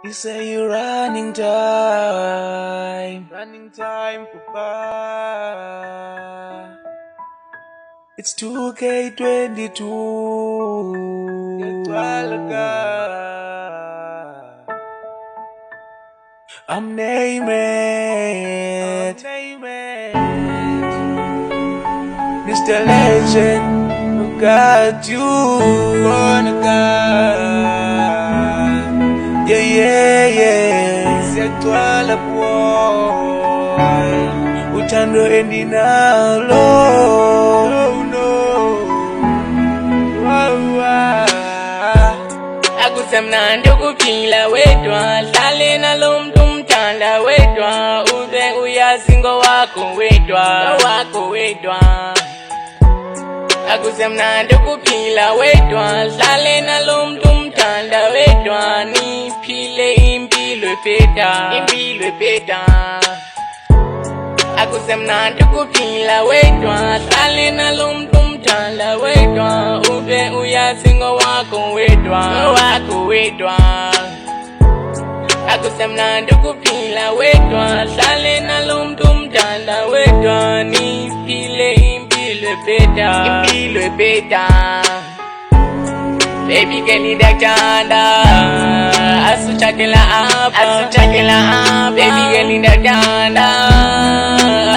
You say you're running time, Papa. It's 2K22. I'm naming it. Mr. Legend, who got you on a gun. Yeah. Setwala boy, utando endi nalo. No. Akusemnandi ukuphila wedwa, hlale nalomntu umthanda wedwa, ube uyazi ngowakho wedwa. Akusemnandi ukuphila wedwa, hlale nalomntu umthanda wedwa, niphile impilo ephetha. Akusemnandi ukuphila wedwa, hlale nalomntu umthanda wedwa, ube uyazi ngowakho wedwa. Akusemnandi ukuphila wedwa, hlale nalomntu umthanda wedwa, niphile impilo ephetha. Baby girl ndakuthanda, asutshakela apha. Baby girl ndakuthanda,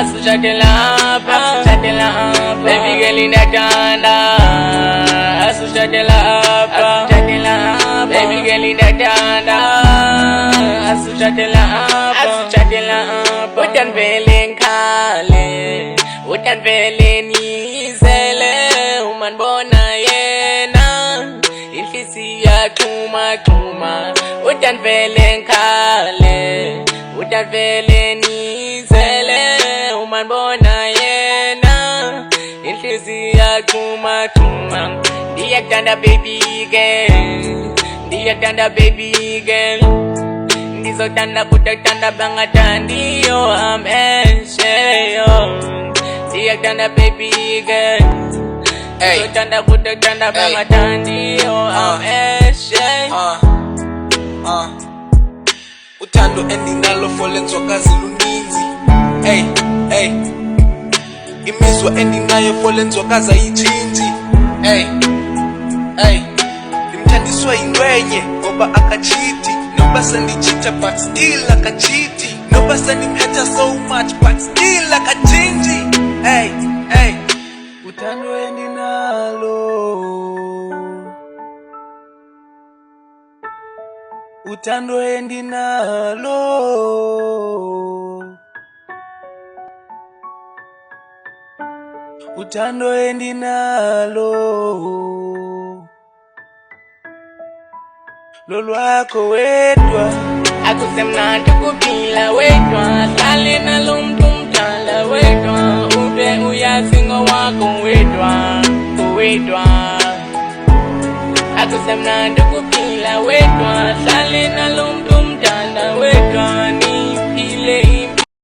asutshakela apha. Baby girl ndakuthanda, asutshakela apha. Baby girl ndakuthanda, asutshakela apha. Utanivele ngikhale, utanivele niyizele, uma nibona yena inhliziyo yaxhuma. Utanivele ngikhale, utanivele niyizele, uma nibona yena inhliziyo yaxhuma. Ndiyakuthanda baby girl, ndizothanda futhi akuthanda bangathandiyo, amesheyo. Ndiyakuthanda baby girl, ndizothanda futhi akuthanda bangathandiyo, amesheyo. Uthando endinalo for lenzokazi luninzi. Imizwa endinayo for lenzokazi ayitshintshi. Limthandiswa yingwenye ngoba akachiti, noba sendichita but still akachiti, noba sendimhetha so much but still akachinji. Uthando endinalo, uthando endinalo, uthando endinalo, lolwakho wedwa. Akusemnandi ukuphila wedwa, hlale nalomntu umthanda wedwa, ube uyazi ngowakho wedwa. Akusemnandi ukuphila wedwa, hlale nalomntu umthanda wedwa.